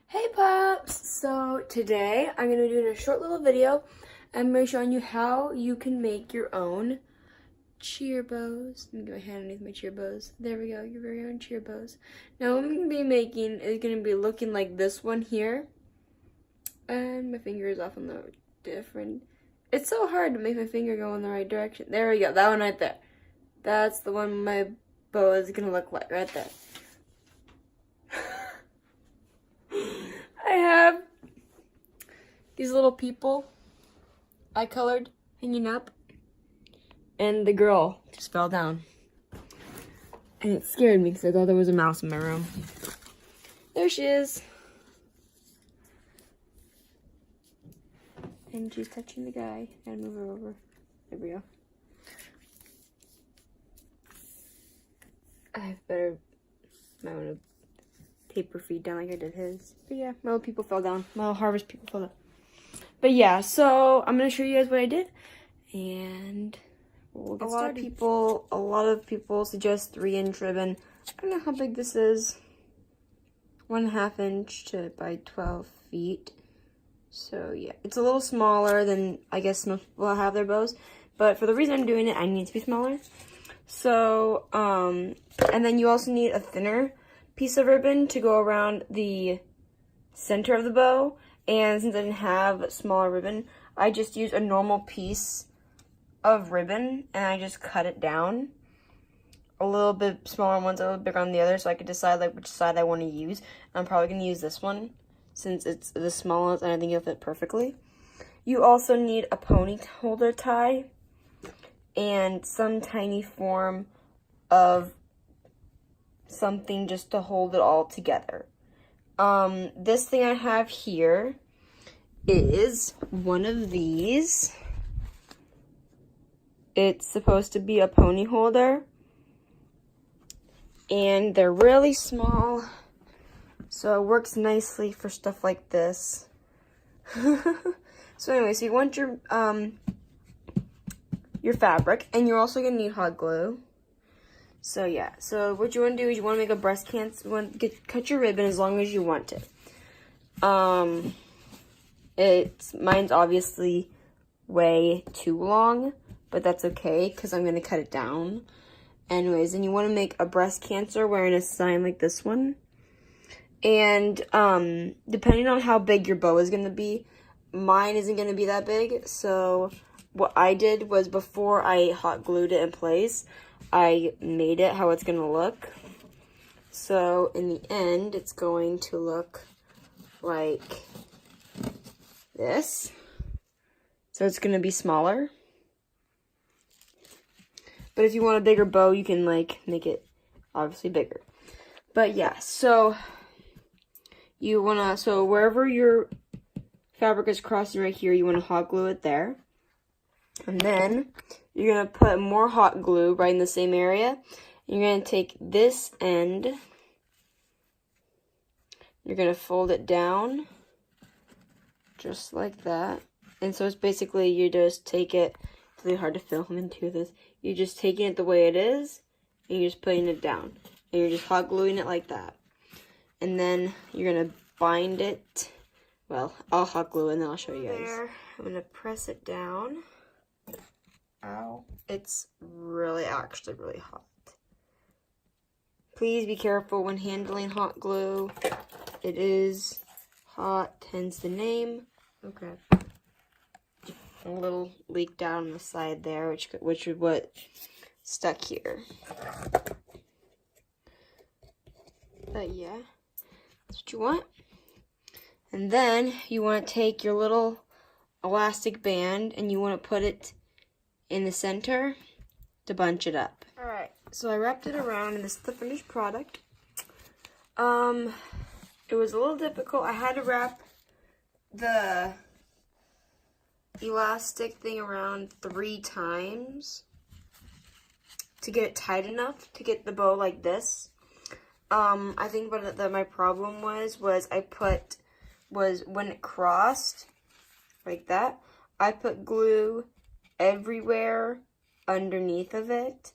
Hey Pops! So today I'm going to do a short little video. I'm going to be showing you how you can make your own cheer bows. Let me get my hand underneath my cheer bows. There we go, your very own cheer bows. Now what I'm going to be making is going to be looking like this one here. And my finger is off on the different. It's so hard to make my finger go in the right direction. There we go, that one right there. That's the one my bow is going to look like right there. I have these little people I colored hanging up, and the girl just fell down. And it scared me because I thought there was a mouse in my room. There she is. And she's touching the guy. Gotta move her over. There we go. I might want to tape her feet down like I did his. But yeah, my little people fell down. My little harvest people fell down. But yeah, so I'm gonna show you guys what I did, and we'll get started. A lot of people suggest 3-inch ribbon. I don't know how big this is. 1.5 inch by 12 feet. So yeah, it's a little smaller than I guess most people have their bows. But for the reason I'm doing it, I need it to be smaller. So and then you also need a thinner piece of ribbon to go around the center of the bow. And since I didn't have smaller ribbon, I just used a normal piece of ribbon and I just cut it down. A little bit smaller ones, a little bigger on the other, so I could decide like which side I want to use. I'm probably going to use this one since it's the smallest and I think it'll fit perfectly. You also need a pony holder tie and some tiny form of something just to hold it all together. This thing I have here is one of these. It's supposed to be a pony holder, and they're really small, so it works nicely for stuff like this. So anyway, so you want your fabric, and you're also gonna need hot glue. So yeah, so what you want to do is you want to make a breast cancer. You want to cut your ribbon as long as you want it. Mine's obviously way too long, but that's okay because I'm gonna cut it down. Anyways, and you want to make a breast cancer wearing a sign like this one. And depending on how big your bow is gonna be, mine isn't gonna be that big. So what I did was before I hot glued it in place, I made it how it's going to look. So in the end, it's going to look like this. So it's going to be smaller. But if you want a bigger bow, you can like make it obviously bigger. But yeah, so you want to, so wherever your fabric is crossing right here, you want to hot glue it there. And then you're going to put more hot glue right in the same area. You're going to take this end. You're going to fold it down. Just like that. And so it's basically, you just take it. It's really hard to film into this. You're just taking it the way it is. And you're just putting it down. And you're just hot gluing it like that. And then you're going to bind it. Well, I'll hot glue it and then I'll show you guys. There. I'm going to press it down. Ow. It's actually really hot. Please be careful when handling hot glue. It is hot, hence the name. Okay. A little leak down the side there, which is what stuck here. But yeah, that's what you want. And then you want to take your little elastic band and you want to put it in the center to bunch it up. Alright, so I wrapped it around, and this is the finished product. It was a little difficult. I had to wrap the elastic thing around 3 times to get it tight enough to get the bow like this. I think what my problem was when it crossed like that, I put glue everywhere underneath of it,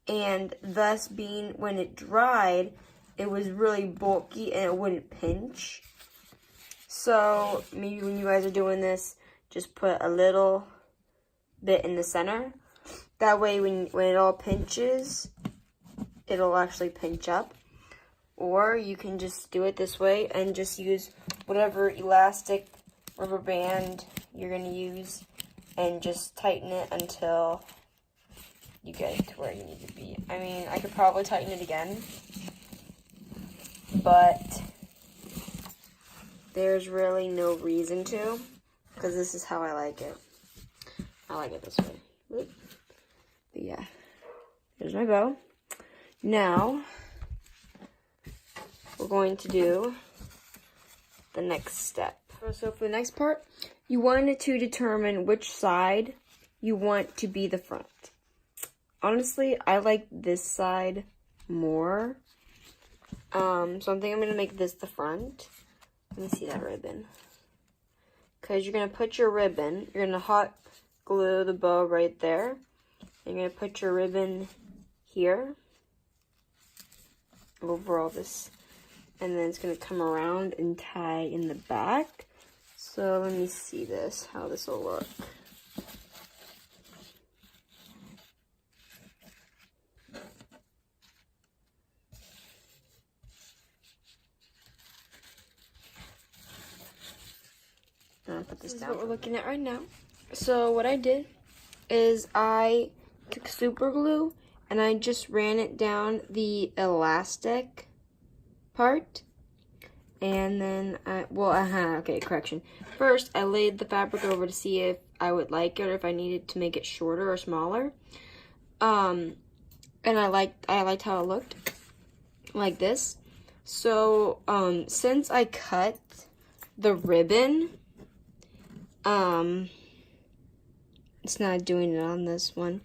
and thus being when it dried, it was really bulky and it wouldn't pinch. So maybe when you guys are doing this, just put a little bit in the center. That way when it all pinches, it'll actually pinch up. Or you can just do it this way and just use whatever elastic rubber band you're going to use and just tighten it until you get it to where you need to be. I mean, I could probably tighten it again, but there's really no reason to, because this is how I like it. I like it this way. But yeah, there's my bow. Now, we're going to do the next step. So for the next part, you wanted to determine which side you want to be the front. Honestly, I like this side more. So I think I'm going to make this the front. Let me see that ribbon. Because you're going to put your ribbon, you're going to hot glue the bow right there. You're going to put your ribbon here over all this. And then it's going to come around and tie in the back. So let me see this, how this will look. I'll put this down. This is what we're looking at right now. So what I did is I took super glue and I just ran it down the elastic part. And then okay, correction. First, I laid the fabric over to see if I would like it or if I needed to make it shorter or smaller. And I liked how it looked, like this. So, since I cut the ribbon, it's not doing it on this one,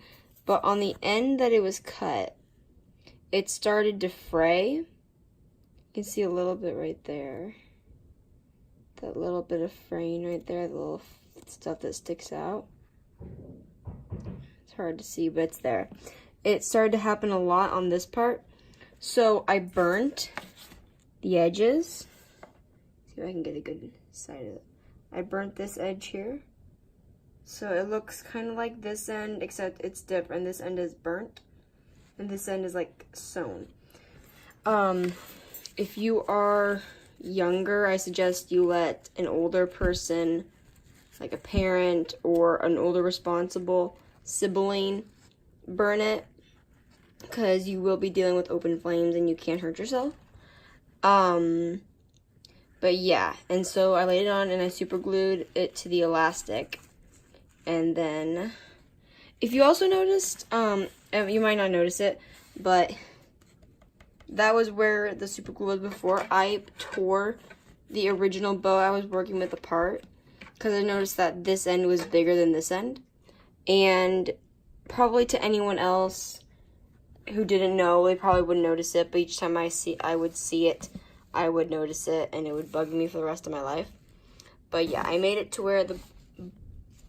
but on the end that it was cut, it started to fray. You can see a little bit right there. That little bit of fraying right there, the little stuff that sticks out. It's hard to see, but it's there. It started to happen a lot on this part. So I burnt the edges. See if I can get a good side of it. I burnt this edge here. So it looks kind of like this end, except it's different. This end is burnt, and this end is like sewn. If you are younger, I suggest you let an older person, like a parent or an older responsible sibling, burn it, because you will be dealing with open flames and you can't hurt yourself. But yeah, and so I laid it on and I super glued it to the elastic. And then, if you also noticed, you might not notice it, but that was where the super glue was before. I tore the original bow I was working with apart because I noticed that this end was bigger than this end. And probably to anyone else who didn't know, they probably wouldn't notice it, but each time I would see it, I would notice it, and it would bug me for the rest of my life. But yeah, I made it to where the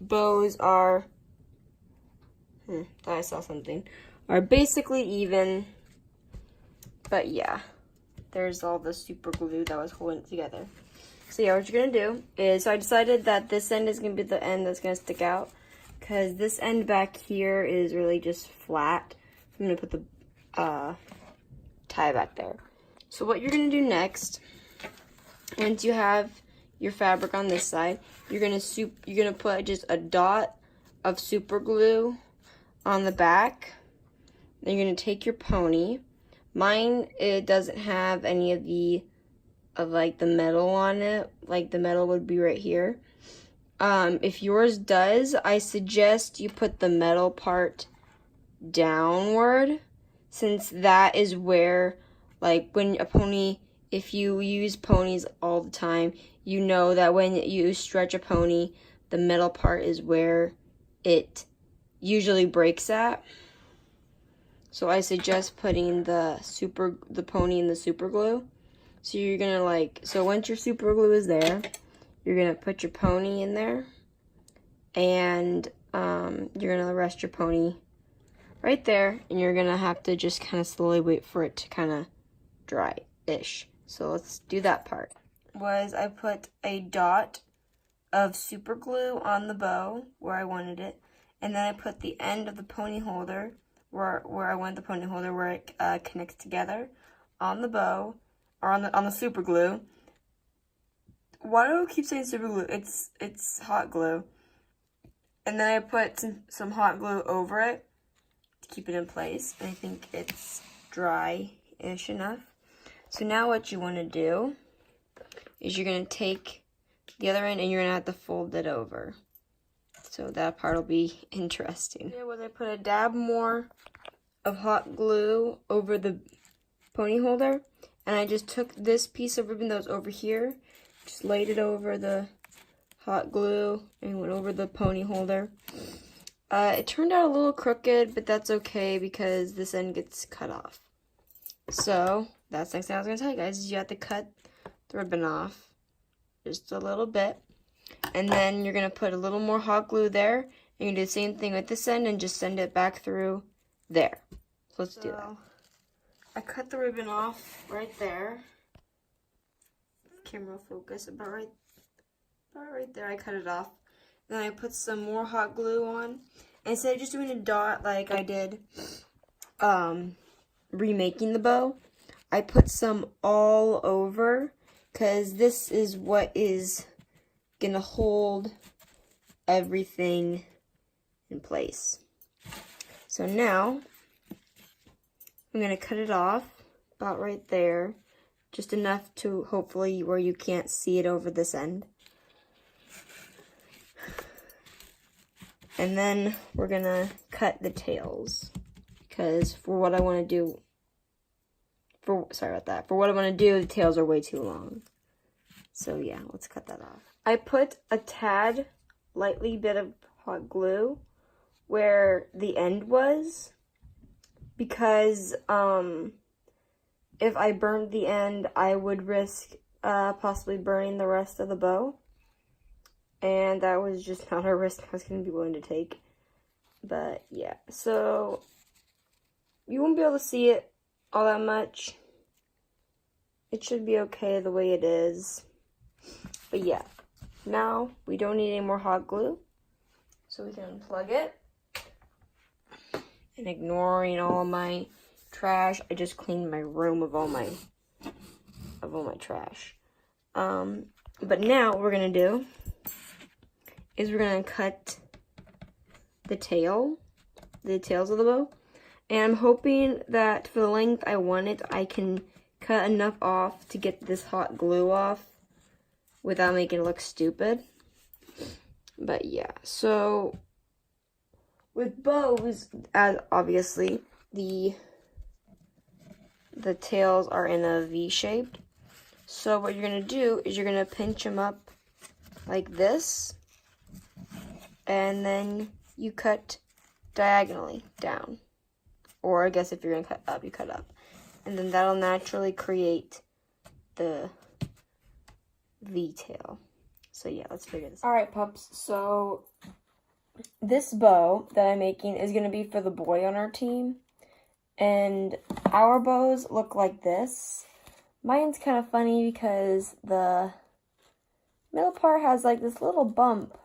bows are, thought I saw something, are basically even. But yeah, there's all the super glue that was holding it together. So yeah, what you're going to do is, so I decided that this end is going to be the end that's going to stick out, because this end back here is really just flat. I'm going to put the tie back there. So what you're going to do next, once you have your fabric on this side, you're going to put just a dot of super glue on the back. Then you're going to take your pony. Mine, it doesn't have any of the metal on it. Like the metal would be right here. If yours does, I suggest you put the metal part downward, since that is where, like, when a pony, if you use ponies all the time, you know that when you stretch a pony, the metal part is where it usually breaks at. So I suggest putting the pony in the super glue. So you're gonna so once your super glue is there, you're gonna put your pony in there, and you're gonna rest your pony right there, and you're gonna have to just kind of slowly wait for it to kind of dry-ish. So let's do that part. was I put a dot of super glue on the bow where I wanted it, and then I put the end of the pony holder where I wanted the pony holder, where it connects together, on the bow, or on the super glue. Why do I keep saying super glue? It's hot glue. And then I put some hot glue over it to keep it in place. And I think it's dry-ish enough. So now what you want to do is you're going to take the other end and you're going to have to fold it over. So that part will be interesting. Here was I put a dab more of hot glue over the pony holder. And I just took this piece of ribbon that was over here, just laid it over the hot glue and went over the pony holder. It turned out a little crooked, but that's okay because this end gets cut off. So that's the next thing I was going to tell you guys, is you have to cut the ribbon off just a little bit. And then you're going to put a little more hot glue there. And you do the same thing with this end and just send it back through there. So let's do that. I cut the ribbon off right there. Camera focus about right there. I cut it off. Then I put some more hot glue on. And instead of just doing a dot like I did remaking the bow, I put some all over, because this is what is gonna hold everything in place. So now I'm gonna cut it off about right there, just enough to hopefully where you can't see it over this end. And then we're gonna cut the tails, because for what I want to do, for what I want to do, the tails are way too long. So yeah, let's cut that off. I put a tad, lightly bit of hot glue where the end was, because if I burned the end, I would risk possibly burning the rest of the bow. And that was just not a risk I was going to be willing to take. But yeah, so you won't be able to see it all that much. It should be okay the way it is. But yeah, now we don't need any more hot glue. So we can unplug it. And ignoring all my trash, I just cleaned my room of all my trash. But now what we're gonna do is we're gonna cut the tails of the bow. And I'm hoping that for the length I want it, I can cut enough off to get this hot glue off without making it look stupid. But yeah, so with bows, as obviously the tails are in a V shape. So what you're gonna do is you're gonna pinch them up like this, and then you cut diagonally down. Or I guess if you're gonna cut up, you cut up. And then that'll naturally create the V tail. So yeah, let's figure this out. Alright, pups, so this bow that I'm making is gonna be for the boy on our team. And our bows look like this. Mine's kind of funny because the middle part has like this little bump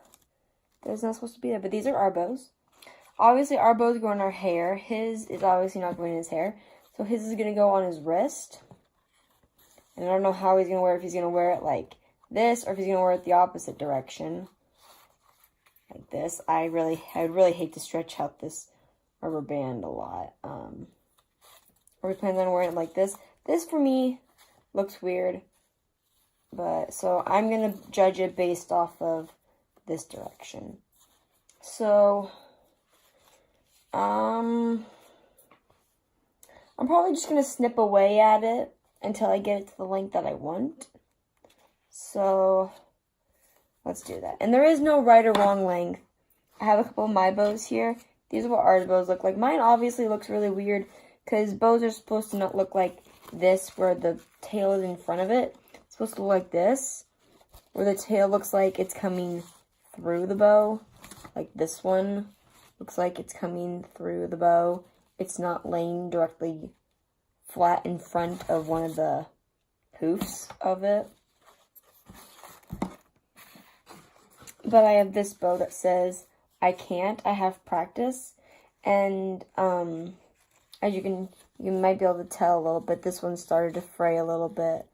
that's not supposed to be there, but these are our bows. Obviously, our bows go in our hair. His is obviously not going in his hair. So his is going to go on his wrist. And I don't know how he's going to wear it, if he's going to wear it like this, or if he's going to wear it the opposite direction. Like this. I would really hate to stretch out this rubber band a lot. Or he plans on wearing it like this. This, for me, looks weird. But, so I'm going to judge it based off of this direction. So, I'm probably just going to snip away at it until I get it to the length that I want. So, let's do that. And there is no right or wrong length. I have a couple of my bows here. These are what our bows look like. Mine obviously looks really weird because bows are supposed to not look like this where the tail is in front of it. It's supposed to look like this, where the tail looks like it's coming through the bow. Like this one looks like it's coming through the bow. It's not laying directly flat in front of one of the hoofs of it. But I have this bow that says, I can't, I have practice. And, as you might be able to tell a little bit, this one started to fray a little bit.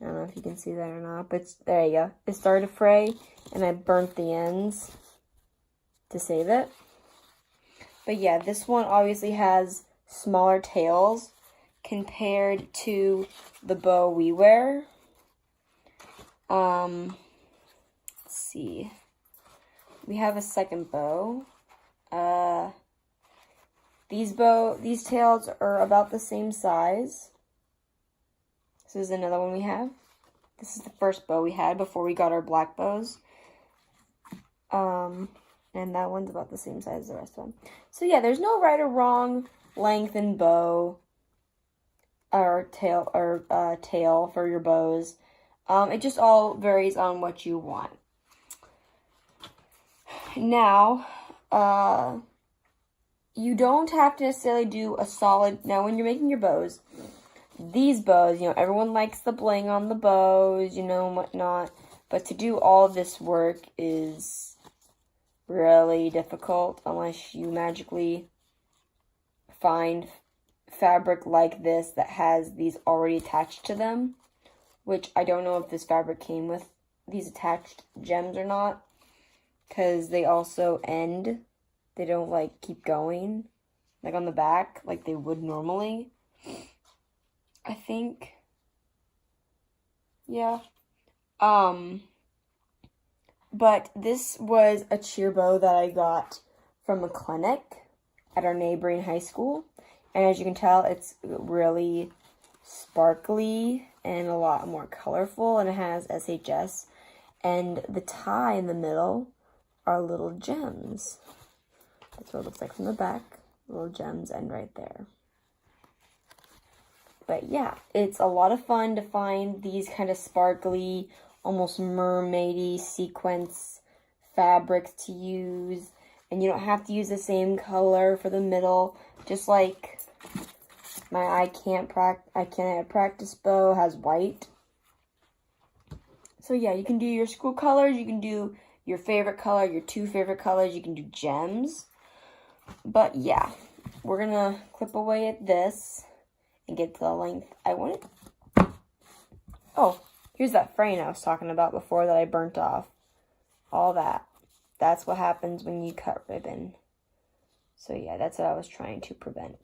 I don't know if you can see that or not, but there you go. It started to fray, and I burnt the ends to save it. But yeah, this one obviously has smaller tails compared to the bow we wear. Let's see. We have a second bow. These tails are about the same size. This is another one we have. This is the first bow we had before we got our black bows. And that one's about the same size as the rest of them. So yeah, there's no right or wrong length in bow or tail for your bows. It just all varies on what you want. Now, you don't have to necessarily do a solid, now when you're making your bows, these bows, you know, everyone likes the bling on the bows, you know, and whatnot, but to do all this work is really difficult unless you magically find fabric like this that has these already attached to them, which I don't know if this fabric came with these attached gems or not, because they also end. They don't, like, keep going, like, on the back, like they would normally. I think, yeah. But this was a cheer bow that I got from a clinic at our neighboring high school. And as you can tell, it's really sparkly and a lot more colorful, and it has SHS. And the tie in the middle are little gems. That's what it looks like from the back. Little gems end right there. But yeah, it's a lot of fun to find these kind of sparkly, almost mermaidy sequence fabrics to use. And you don't have to use the same color for the middle. Just like my I Can't Practice bow has white. So yeah, you can do your school colors. You can do your favorite color, your two favorite colors. You can do gems. But yeah, we're going to clip away at this and get to the length I want it. Oh, here's that fraying I was talking about before that I burnt off. All that. That's what happens when you cut ribbon. So yeah, that's what I was trying to prevent,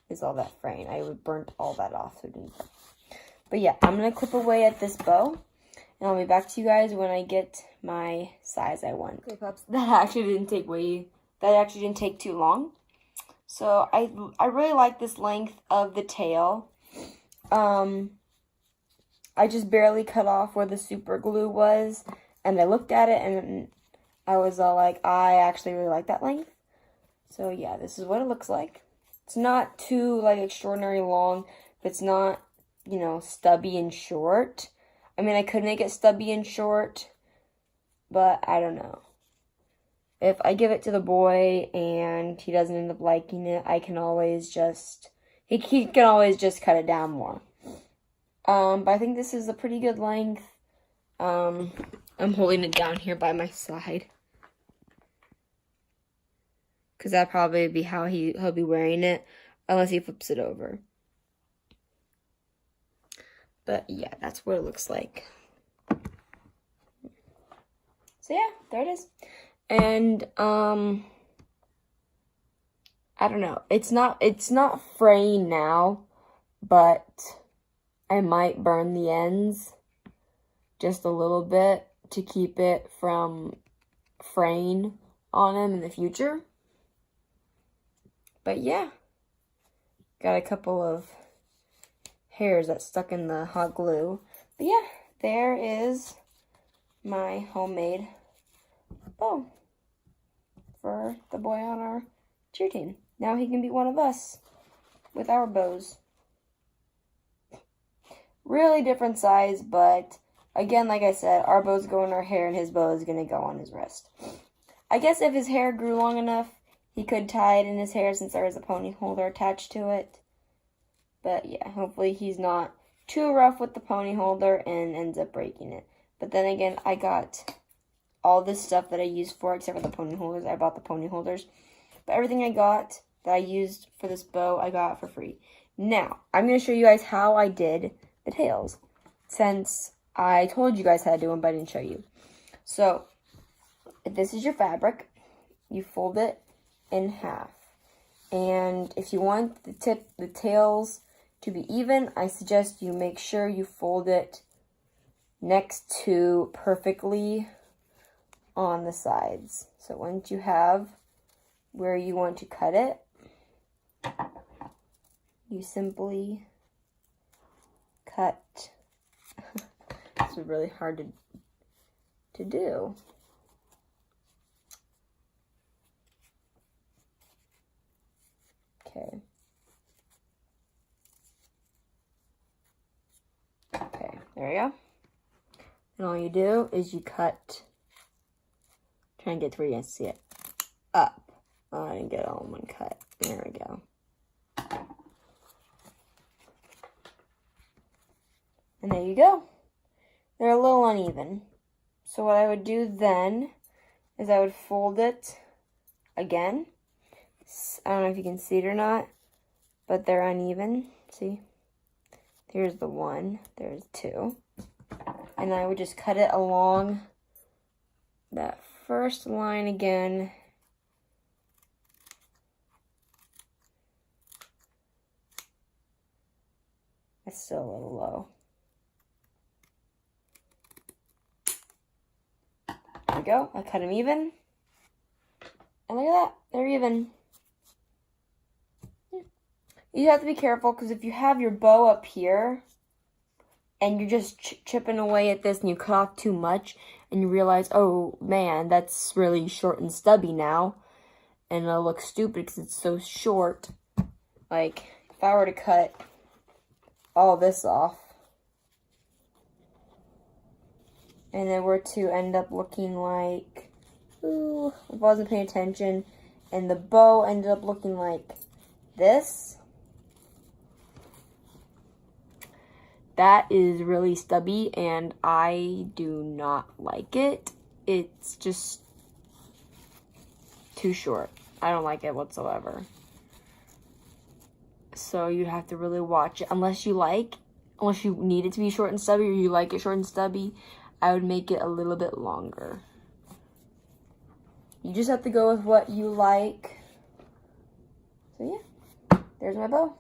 is all that fraying. I would burnt all that off. So it didn't. But yeah, I'm going to clip away at this bow. And I'll be back to you guys when I get my size I want. Okay, pups, that actually didn't take too long. So I really like this length of the tail. I just barely cut off where the super glue was, and I looked at it and I was all like, I actually really like that length. So yeah, this is what it looks like. It's not too like extraordinary long, but it's not, you know, stubby and short. I mean, I could make it stubby and short, but I don't know. If I give it to the boy and he doesn't end up liking it, I can always just, he can always just cut it down more. But I think this is a pretty good length. I'm holding it down here by my side, because that'll probably be how he'll be wearing it, unless he flips it over. But yeah, that's what it looks like. So yeah, there it is. And I don't know. It's not fraying now, but I might burn the ends just a little bit to keep it from fraying on him in the future. But yeah, got a couple of hairs that stuck in the hot glue. But yeah, there is my homemade bow for the boy on our cheer team. Now he can be one of us with our bows. Really different size, but again, like I said, our bows go in our hair and his bow is going to go on his wrist. I guess if his hair grew long enough, he could tie it in his hair since there is a pony holder attached to it. But yeah, hopefully he's not too rough with the pony holder and ends up breaking it. But then again, I got all this stuff that I used for, except for the pony holders. I bought the pony holders. But everything I got that I used for this bow, I got for free. Now, I'm going to show you guys how I did the tails, since I told you guys how to do them, but I didn't show you. So, if this is your fabric, you fold it in half. And if you want the tails to be even, I suggest you make sure you fold it next to perfectly on the sides. So once you have where you want to cut it, you simply cut. This is really hard to do. Okay. Okay, there you go. And all you do is you cut, try and get to where you can see it, up. Oh, I didn't get it all in one cut. There we go. And there you go. They're a little uneven. So what I would do then is I would fold it again. I don't know if you can see it or not, but they're uneven. See? There's the one, there's two. And I would just cut it along that first line again. It's still a little low. There we go. I cut them even. And look at that. They're even. You have to be careful, because if you have your bow up here and you're just chipping away at this and you cut off too much and you realize, oh man, that's really short and stubby now, and it'll look stupid because it's so short. Like, if I were to cut all this off and it were to end up looking like, ooh, if I wasn't paying attention, and the bow ended up looking like this, that is really stubby, and I do not like it. It's just too short. I don't like it whatsoever. So you have to really watch it. Unless you need it to be short and stubby, or you like it short and stubby, I would make it a little bit longer. You just have to go with what you like. So yeah, there's my bow.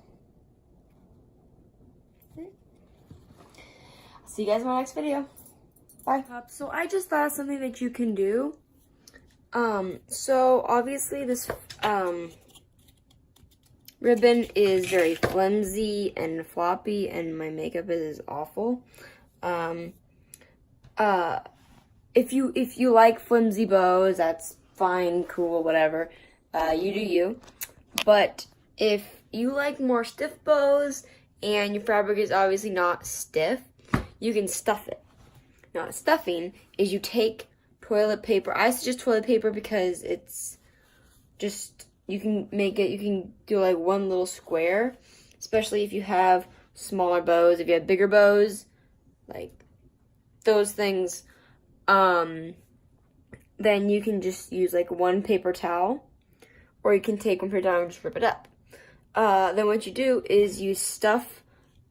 See you guys in my next video. Bye. So I just thought of something that you can do. So obviously this ribbon is very flimsy and floppy, and my makeup is awful. If you like flimsy bows, that's fine, cool, whatever. You do you. But if you like more stiff bows and your fabric is obviously not stiff, you can stuff it. Now, stuffing is you take toilet paper. I suggest toilet paper because it's just, you can do like one little square, especially if you have smaller bows. If you have bigger bows, like those things, then you can just use like one paper towel, or you can take one paper towel and just rip it up. Then what you do is you stuff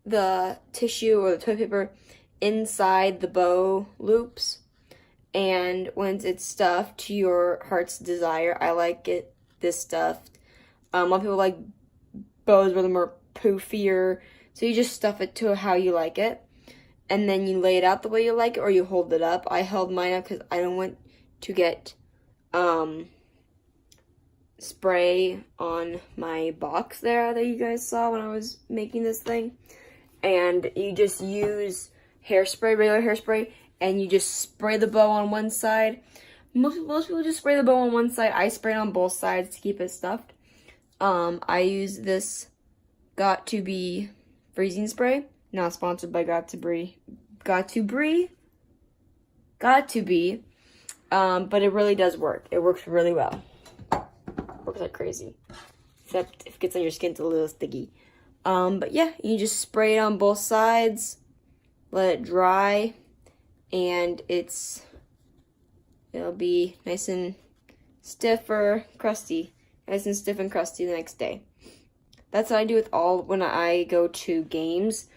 the tissue or the toilet paper inside the bow loops, and once it's stuffed to your heart's desire, I like it this stuffed. A lot of people like bows where they're more poofier, so you just stuff it to how you like it, and then you lay it out the way you like it, or you hold it up. I held mine up because I don't want to get spray on my box there that you guys saw when I was making this thing. And you just use hairspray, regular hairspray, and you just spray the bow on one side. Most people just spray the bow on one side. I spray it on both sides to keep it stuffed. I use this Got2b freezing spray. Not sponsored by Got2b. But it really does work. It works really well. Works like crazy. Except if it gets on your skin, it's a little sticky. But yeah, you just spray it on both sides, let it dry, and it's it'll be nice and stiff or crusty. Nice and stiff and crusty the next day. That's what I do with all when I go to games.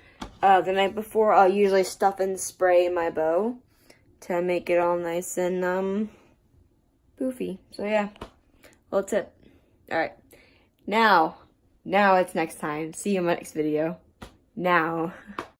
The night before, I'll usually stuff and spray my bow to make it all nice and poofy. So yeah, little tip. All right, now it's next time. See you in my next video. Now.